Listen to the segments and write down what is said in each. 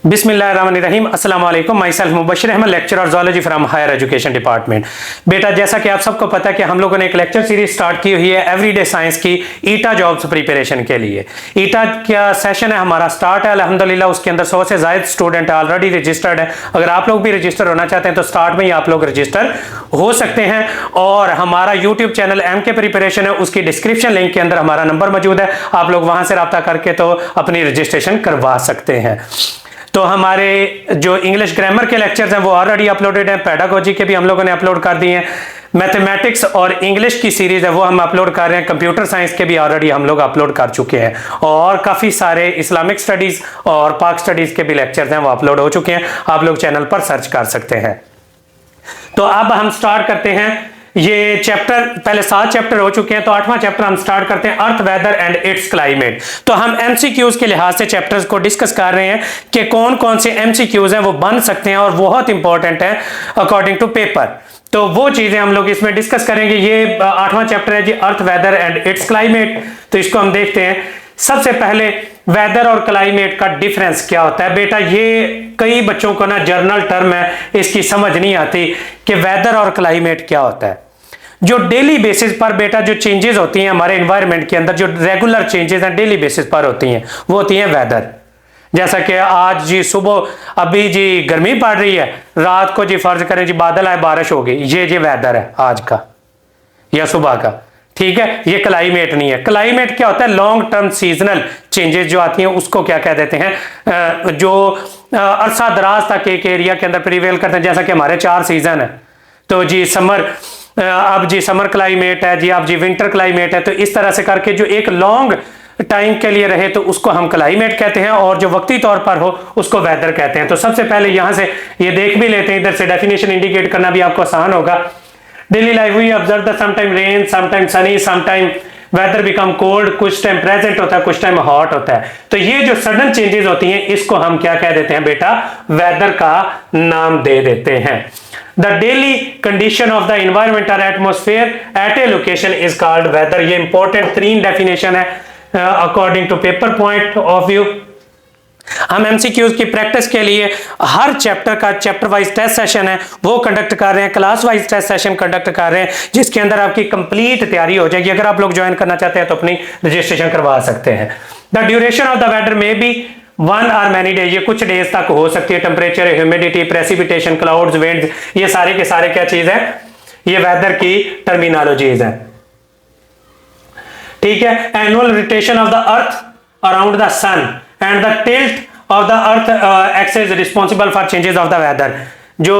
बिस्मिल्लाहिर्रहमानिर्रहीम अस्सलाम वालेकुम। Myself Mubashir Ahmad, lecturer zoology from higher education department. बेटा, जैसा कि आप सबको पता है कि हम लोगों ने एक लेक्चर सीरीज स्टार्ट की हुई है एवरीडे साइंस की ईटा जॉब्स प्रिपरेशन के लिए। ईटा का सेशन है हमारा स्टार्ट है अल्हम्दुलिल्लाह। उसके अंदर 100 से ज़ायद स्टूडेंट ऑलरेडी रजिस्टर्ड है। अगर आप लोग भी रजिस्टर होना चाहते हैं तो स्टार्ट में ही आप लोग रजिस्टर हो सकते हैं। और हमारा यूट्यूब चैनल MK प्रिपरेशन है, उसकी डिस्क्रिप्शन लिंक के अंदर हमारा नंबर मौजूद है, आप लोग वहां से रब्ता करके तो अपनी रजिस्ट्रेशन करवा सकते हैं। तो हमारे जो इंग्लिश ग्रामर के लेक्चर्स हैं वो ऑलरेडी अपलोडेड हैं, पेडागोजी के भी हम लोगों ने अपलोड कर दिए हैं, मैथमेटिक्स और इंग्लिश की सीरीज है वो हम अपलोड कर रहे हैं, कंप्यूटर साइंस के भी ऑलरेडी हम लोग अपलोड कर चुके हैं, और काफ़ी सारे इस्लामिक स्टडीज़ और पाक स्टडीज़ के भी लेक्चर्स हैं वो अपलोड हो चुके हैं, आप लोग चैनल पर सर्च कर सकते हैं। तो अब हम स्टार्ट करते हैं। ये चैप्टर पहले 7 चैप्टर हो चुके हैं, तो 8वां चैप्टर हम स्टार्ट करते हैं, अर्थ वेदर एंड इट्स क्लाइमेट। तो हम MCQs के लिहाज से चैप्टर्स को डिस्कस कर रहे हैं कि कौन कौन से MCQs हैं वो बन सकते हैं और बहुत इंपॉर्टेंट है अकॉर्डिंग टू पेपर। तो वो चीजें हम लोग इसमें डिस्कस करेंगे। ये 8वां चैप्टर है जी, अर्थ वेदर एंड इट्स क्लाइमेट। तो इसको हम देखते हैं। सबसे पहले वेदर और क्लाइमेट का डिफरेंस क्या होता है। बेटा, ये कई बच्चों को ना जर्नल टर्म है, इसकी समझ नहीं आती कि वेदर और क्लाइमेट क्या होता है। जो डेली बेसिस पर बेटा जो चेंजेस होती हैं हमारे एनवायरनमेंट के अंदर, जो रेगुलर चेंजेस हैं डेली बेसिस पर होती हैं, वो होती हैं वेदर। जैसा कि आज जी सुबह अभी जी गर्मी पड़ रही है, रात को जी फर्ज करें जी बादल आए बारिश हो गई, ये वेदर है आज का या सुबह का, ठीक है। ये क्लाइमेट नहीं है। क्लाइमेट क्या होता है, लॉन्ग टर्म सीजनल चेंजेस जो आती हैं उसको क्या कह देते हैं, जो अरसा दराज तक एक एरिया के अंदर प्रिवेल करते हैं। जैसा कि हमारे 4 सीजन है, तो जी समर, अब जी समर क्लाइमेट है जी, अब जी विंटर क्लाइमेट है। तो इस तरह से करके जो एक लॉन्ग टाइम के लिए रहे तो उसको हम क्लाइमेट कहते हैं, और जो वक्ती तौर पर हो उसको वेदर कहते हैं। तो सबसे पहले यहां से ये देख भी लेते हैं, इधर से डेफिनेशन इंडिकेट करना भी आपको आसान होगा। Daily life we observe the sometime rain, sometime sunny, sometime weather become cold, कुछ टाइम प्रेजेंट होता है, कुछ टाइम हॉट होता है। तो ये जो सडन चेंजेस होती हैं इसको हम क्या कह देते हैं बेटा, वेदर का नाम दे देते हैं। The daily condition of the environment or atmosphere at a location is called weather। ये important 3 definition है according to paper point of view। हम MCQs की प्रैक्टिस के लिए हर चैप्टर का चैप्टर वाइज टेस्ट सेशन है वो कंडक्ट कर रहे हैं, class wise test session conduct कर रहे हैं, जिसके अंदर आपकी कंप्लीट तैयारी हो जाएगी। अगर आप लोग ज्वाइन करना चाहते हैं तो अपनी रजिस्ट्रेशन करवा सकते हैं। The duration of the weather में बी 1 or many days, ये कुछ डेज तक हो सकती है। Temperature, humidity, precipitation, clouds, winds, ये सारे के सारे क्या चीज है, ये वेदर की टर्मिनोलॉजीज है, ठीक है। Annual rotation of the earth around the sun and the tilt of the earth axis responsible for changes of the weather. जो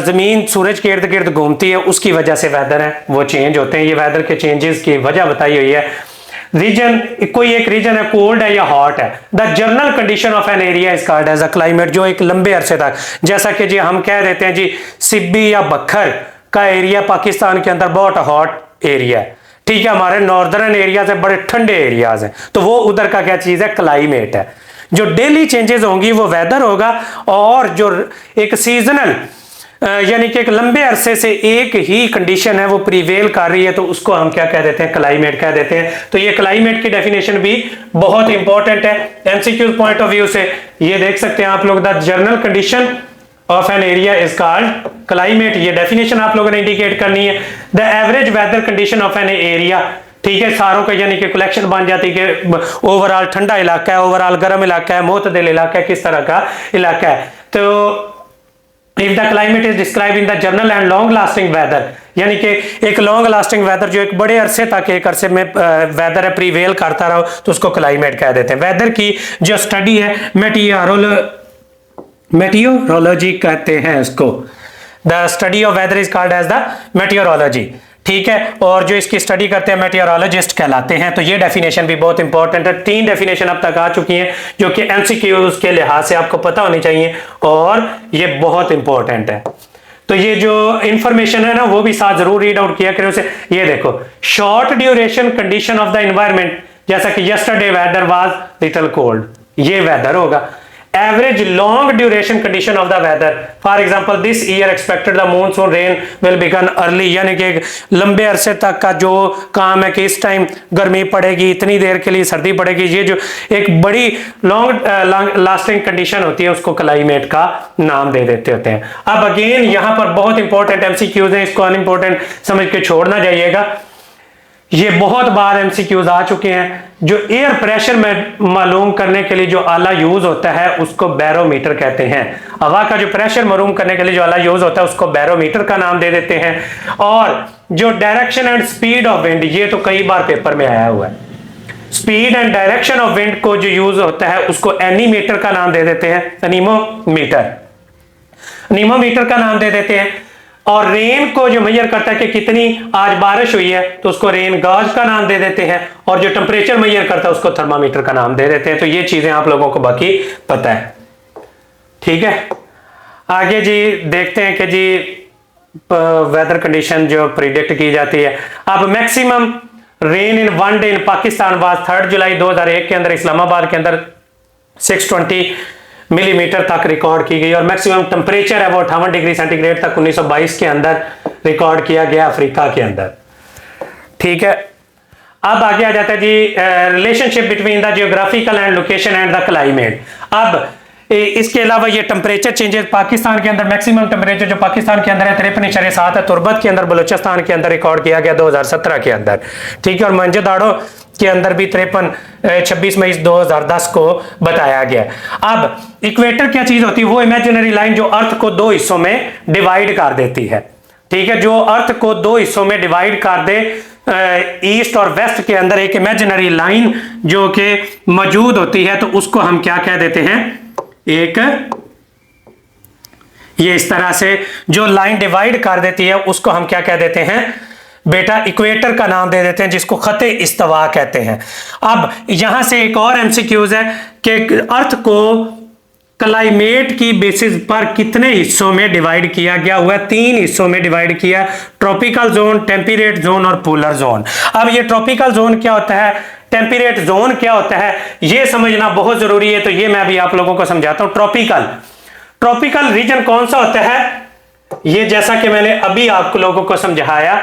जमीन सूरज के इर्द गिर्द घूमती है उसकी वजह से वेदर है वो चेंज होते हैं। ये वेदर के चेंजेस की वजह बताई हुई है। रीजन, कोई एक रीजन है कोल्ड है या हॉट है। The general condition of an area is called as a climate. जो एक लंबे अरसे तक, जैसा कि जी हम कह देते हैं जी सिब्बी या बखर का एरिया पाकिस्तान के अंदर बहुत हॉट एरिया है, ठीक है। हमारे नॉर्दर्न एरिया से बड़े ठंडे एरियाज हैं, तो वो उधर का क्या चीज है, क्लाइमेट है। जो डेली चेंजेस होंगी वो वेदर होगा, और जो एक सीजनल यानी कि एक लंबे अरसे से एक ही कंडीशन है वो प्रिवेल कर रही है, तो उसको हम क्या कह देते हैं, क्लाइमेट कह देते हैं। तो ये क्लाइमेट की डेफिनेशन भी बहुत इंपॉर्टेंट है MCQ पॉइंट ऑफ व्यू से। ये देख सकते हैं आप लोग, the general condition of an area is called climate. ये डेफिनेशन आप लोगों ने इंडिकेट करनी है। The average weather condition of an area, ठीक है, सारों का यानी कि कलेक्शन बन जाती है कि ओवरऑल ठंडा इलाका है, ओवरऑल गर्म इलाका है, मोतदिल इलाका है, किस तरह का इलाका है। तो if the climate is described in the general and long lasting weather, यानी कि एक लॉन्ग लास्टिंग वेदर जो एक बड़े अरसे तक एक अरसे में वेदर है प्रीवेल करता रहो तो उसको क्लाइमेट कह देते हैं। वेदर की जो स्टडी है मेटियोरोलॉजी कहते हैं इसको। The study of weather is called as the meteorology, ठीक है। और जो इसकी स्टडी करते हैं मेटियोरोलॉजिस्ट कहलाते हैं। तो ये डेफिनेशन भी बहुत इंपॉर्टेंट है। 3 डेफिनेशन अब तक आ चुकी हैं जो कि MCQs के लिहाज से आपको पता होनी चाहिए, और ये बहुत इंपॉर्टेंट है। तो ये जो इंफॉर्मेशन है ना वो भी साथ जरूर रीड आउट किया करें उसे। ये देखो, short duration condition of the environment, जैसा कि yesterday weather was little cold, ये वेदर होगा। Average long duration condition of the weather, for example this year expected the monsoon rain will begin early, यानी कि लंबे अरसे तक का जो काम है कि इस टाइम गर्मी पड़ेगी, इतनी देर के लिए सर्दी पड़ेगी, ये जो एक बड़ी लॉन्ग लास्टिंग कंडीशन होती है उसको क्लाइमेट का नाम दे देते होते हैं। अब अगेन यहाँ पर बहुत इंपॉर्टेंट एमसीक्यूज हैं, इसको अनइंपॉर्टेंट समझ के छोड़ना जाइएगा। ये बहुत बार एमसीक्यूज आ चुके हैं। जो एयर प्रेशर में मालूम करने के लिए जो आला यूज होता है उसको बैरोमीटर कहते हैं। हवा का जो प्रेशर मालूम करने के लिए जो आला यूज होता है उसको बैरोमीटर का नाम दे देते हैं। और जो direction and speed of wind, ये तो कई बार पेपर में आया हुआ है, speed and direction of wind को जो यूज होता है उसको एनीमीटर का नाम दे देते हैं, एनीमोमीटर का नाम दे देते हैं। और रेन को जो मेजर करता है कि कितनी आज बारिश हुई है तो उसको रेन गॉज का नाम दे देते हैं। और जो टेम्परेचर मेजर करता है उसको थर्मामीटर का नाम दे देते हैं। तो ये चीजें आप लोगों को बाकी पता है, ठीक है। आगे जी देखते हैं कि जी वेदर कंडीशन जो प्रिडिक्ट की जाती है। अब maximum rain in one day in Pakistan was 3 जुलाई 2001 के अंदर इस्लामाबाद के अंदर 620 मिलीमीटर तक रिकॉर्ड की गई। और मैक्सिमम टेम्परेचर है वो 58 डिग्री सेंटीग्रेड तक 1922 के अंदर रिकॉर्ड किया गया अफ्रीका के अंदर, ठीक है। अब आगे आ जाता है जी relationship between the geographical and location and the climate. अब इसके अलावा ये टेम्परेचर चेंजेस पाकिस्तान के अंदर, मैक्सिमम टेम्परेचर जो पाकिस्तान के अंदर है 53.7 है, तुर्बत के अंदर बलूचिस्तान के अंदर रिकॉर्ड किया गया 2017 के अंदर, ठीक है। और मंजदाड़ो के अंदर भी 26 मई 2010 को बताया गया। अब इक्वेटर क्या चीज होती है? वो इमेजिनरी लाइन जो अर्थ को 2 हिस्सों में डिवाइड कर देती है, ठीक है। जो अर्थ को 2 हिस्सों में डिवाइड कर दे, ईस्ट और वेस्ट के अंदर एक इमेजिनरी लाइन जो कि मौजूद होती है, तो उसको हम क्या कह देते हैं? एक ये इस तरह से जो लाइन डिवाइड कर देती है उसको हम क्या कह देते हैं बेटा? इक्वेटर का नाम दे देते हैं, जिसको खते इस्तवा कहते हैं। अब यहां से एक और एमसीक्यूज है कि अर्थ को क्लाइमेट की बेसिस पर कितने हिस्सों में डिवाइड किया गया हुआ है? 3 हिस्सों में डिवाइड किया, ट्रॉपिकल जोन, टेम्परेट जोन और पोलर जोन। अब ये ट्रॉपिकल जोन क्या होता है, टेम्परेट जोन क्या होता है, ये समझना बहुत जरूरी है। तो ये मैं अभी आप लोगों को समझाता हूं। ट्रॉपिकल रीजन कौन सा होता है? ये जैसा कि मैंने अभी आप लोगों को समझाया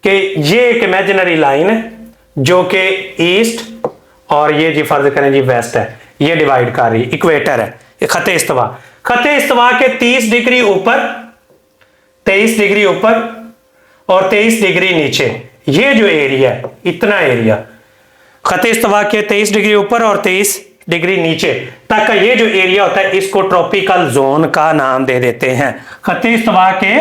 कि ये एक इमेजिनरी लाइन है जो कि ईस्ट और ये जी फर्ज करें जी वेस्ट है, ये डिवाइड कर रही, इक्वेटर है, ये खते इस्तवा के 30 डिग्री ऊपर, 23 डिग्री ऊपर और 23 डिग्री नीचे, ये जो एरिया है, इतना एरिया खते इस्तवा के 23 डिग्री ऊपर और 23 डिग्री नीचे तक का ये जो एरिया होता है, इसको ट्रॉपिकल जोन का नाम दे देते हैं। खते इस्तवा के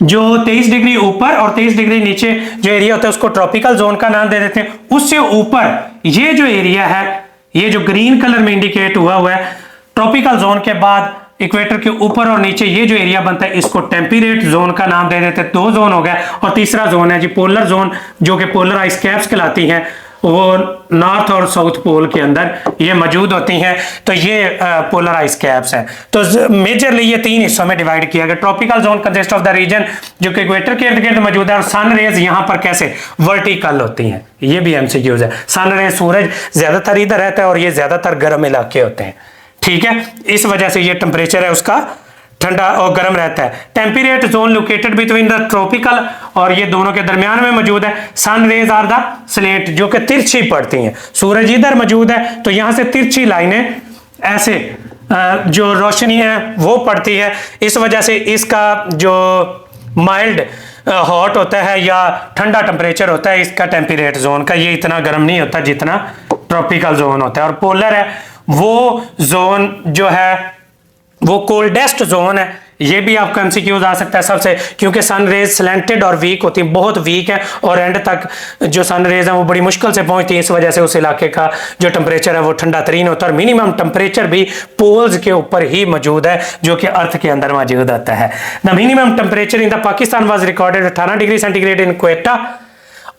जो 23 डिग्री ऊपर और 23 डिग्री नीचे जो एरिया होता है उसको ट्रॉपिकल जोन का नाम दे देते हैं। उससे ऊपर ये जो एरिया है, ये जो ग्रीन कलर में इंडिकेट हुआ है, ट्रॉपिकल जोन के बाद इक्वेटर के ऊपर और नीचे ये जो एरिया बनता है, इसको टेम्परेट जोन का नाम दे देते हैं। 2 जोन हो गए। और तीसरा जोन है जी पोलर जोन, जो कि पोलर आइस कैप्स कहलाती हैं, वो नॉर्थ और साउथ पोल के अंदर ये मौजूद होती हैं। तो ये पोलर आइस कैप्स हैं। तो मेजरली ये 3 हिस्सों में डिवाइड किया गया। Tropical zone consist of the region जो कि इक्वेटर के इर्द गिर्द मौजूद है। और सन रेज यहाँ पर कैसे वर्टिकल होती हैं, ये भी एमसीक्यूज है। सन रेज, सूरज ज्यादातर इधर रहता है और ये ज्यादातर गर्म इलाके होते हैं, ठीक है। इस वजह से ये टेम्परेचर है उसका ठंडा और गर्म रहता है। Temperate zone located between the tropical, और ये दोनों के दरमियान में मौजूद है। Sun rays are the slant, जो कि तिरछी पड़ती हैं। सूरज इधर मौजूद है तो यहां से तिरछी लाइनें ऐसे जो रोशनी है वो पड़ती है। इस वजह से इसका जो माइल्ड हॉट होता है या ठंडा टेम्परेचर होता है इसका टेम्परेट जोन का, ये इतना गर्म नहीं होता जितना ट्रॉपिकल जोन होता है। और पोलर है वो जोन जो है वो कोल्डेस्ट जोन है। ये भी आपका एमसीक्यूज आ सकता है सबसे, क्योंकि सन रेज स्लैंटेड और वीक होती है, बहुत वीक है और एंड तक जो सन रेज है वो बड़ी मुश्किल से पहुंचती है। इस वजह से उस इलाके का जो टेम्परेचर है वो ठंडा तरीन होता है। और मिनिमम टेम्परेचर भी पोल्स के ऊपर ही मौजूद है जो कि अर्थ के अंदर मौजूद होता है। The minimum temperature in the Pakistan was recorded 18 degree centigrade in Quetta,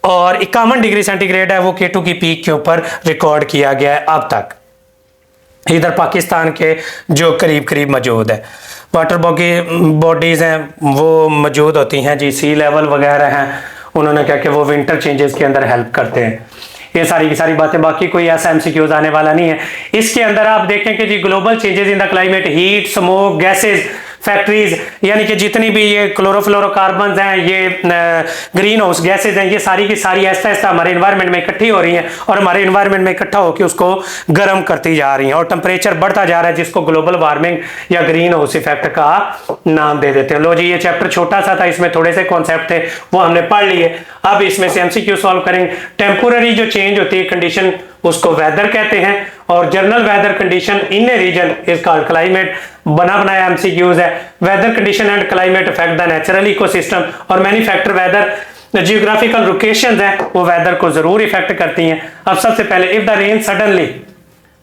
और 51 डिग्री सेंटीग्रेड है वो K2 की पीक के ऊपर रिकॉर्ड किया गया है अब तक, इधर पाकिस्तान के जो करीब करीब मौजूद है। वाटर बॉडीज हैं वो मौजूद होती हैं जी, सी लेवल वगैरह हैं, उन्होंने कहा कि वो विंटर चेंजेस के अंदर हेल्प करते हैं। ये सारी की सारी बातें, बाकी कोई ऐसा एमसीक्यूज आने वाला नहीं है। इसके अंदर आप देखें कि जी global changes in the climate, heat, smoke, gases, factories, यानी कि जितनी भी ये क्लोरोफ्लोरोकार्बन हैं, ये ग्रीन हाउस गैसेज हैं, ये सारी की सारी ऐसा ऐसा हमारे इन्वायरमेंट में इकट्ठी हो रही हैं और हमारे इन्वायरमेंट में इकट्ठा होकर उसको गर्म करती जा रही हैं और टेम्परेचर बढ़ता जा रहा है, जिसको ग्लोबल वार्मिंग या ग्रीन हाउस इफेक्ट का नाम दे देते हैं। लो जी, ये चैप्टर छोटा सा था, इसमें थोड़े से कॉन्सेप्ट थे वो हमने पढ़ लिए। अब इसमें से एमसीक्यू सॉल्व करेंगे। टेम्पोररी जो चेंज होती है कंडीशन, उसको वेदर कहते हैं, और general weather condition in a region is called climate. बना बनाया एमसीक्यूज है। Weather condition and climate affect the natural ecosystem, और many factor weather geographical locations हैं वो वेदर को जरूर इफेक्ट करती हैं। अब सबसे पहले, if the rain suddenly,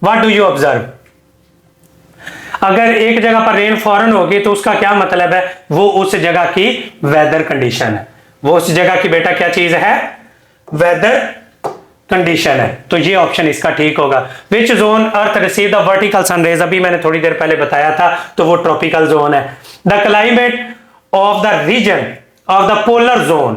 what do you observe? अगर एक जगह पर रेन फौरन होगी तो उसका क्या मतलब है? वो उस जगह की वेदर कंडीशन है, वो उस जगह की बेटा क्या चीज है? वेदर कंडीशन है। तो ये ऑप्शन इसका ठीक होगा। Which zone earth receive the vertical sun rays, अभी मैंने थोड़ी देर पहले बताया था, तो वो ट्रॉपिकल जोन है। The climate of the region of the polar zone,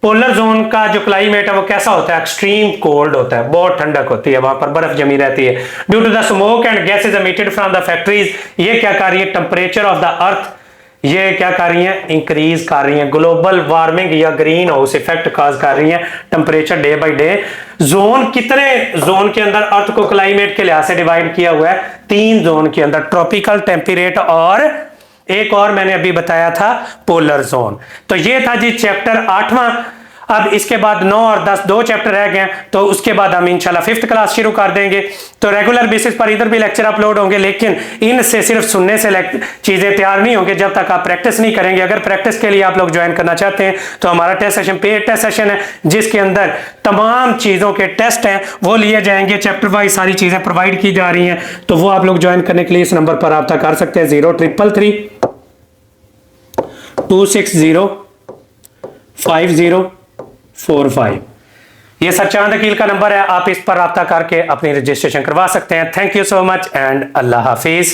polar zone का जो क्लाइमेट है वो कैसा होता है? एक्सट्रीम कोल्ड होता है, बहुत ठंडक होती है, वहां पर बर्फ जमी रहती है। Due to the smoke and gases emitted from the factories, ये क्या कर रही है? टेम्परेचर ऑफ द अर्थ ये क्या कर रही हैं? इंक्रीज कर रही हैं। ग्लोबल वार्मिंग या ग्रीन हाउस इफेक्ट काज कर रही हैं। Temperature day by day. Zone, कितने जोन के अंदर अर्थ को क्लाइमेट के लिहाज से डिवाइड किया हुआ है? 3 जोन के अंदर, ट्रॉपिकल, टेम्परेट और एक और मैंने अभी बताया था पोलर जोन। तो ये था जी चैप्टर 8वां। अब इसके बाद 9 और 10 2 चैप्टर रह गए, तो उसके बाद हम इंशाल्लाह 5th क्लास शुरू कर देंगे। तो रेगुलर बेसिस पर इधर भी लेक्चर अपलोड होंगे, लेकिन इनसे सिर्फ सुनने से चीजें तैयार नहीं होंगे जब तक आप प्रैक्टिस नहीं करेंगे। अगर प्रैक्टिस के लिए आप लोग ज्वाइन करना चाहते हैं तो हमारा test session paid test session है, जिसके अंदर तमाम चीजों के टेस्ट हैं वो लिए जाएंगे, चैप्टर वाइज सारी चीजें प्रोवाइड की जा रही हैं। तो वो आप लोग ज्वाइन करने के लिए इस नंबर पर रब्ता कर सकते हैं, 0333 260 5045। ये सर चांद अकील का नंबर है, आप इस पर रब्ता करके अपनी रजिस्ट्रेशन करवा सकते हैं। Thank you so much and Allah Hafiz.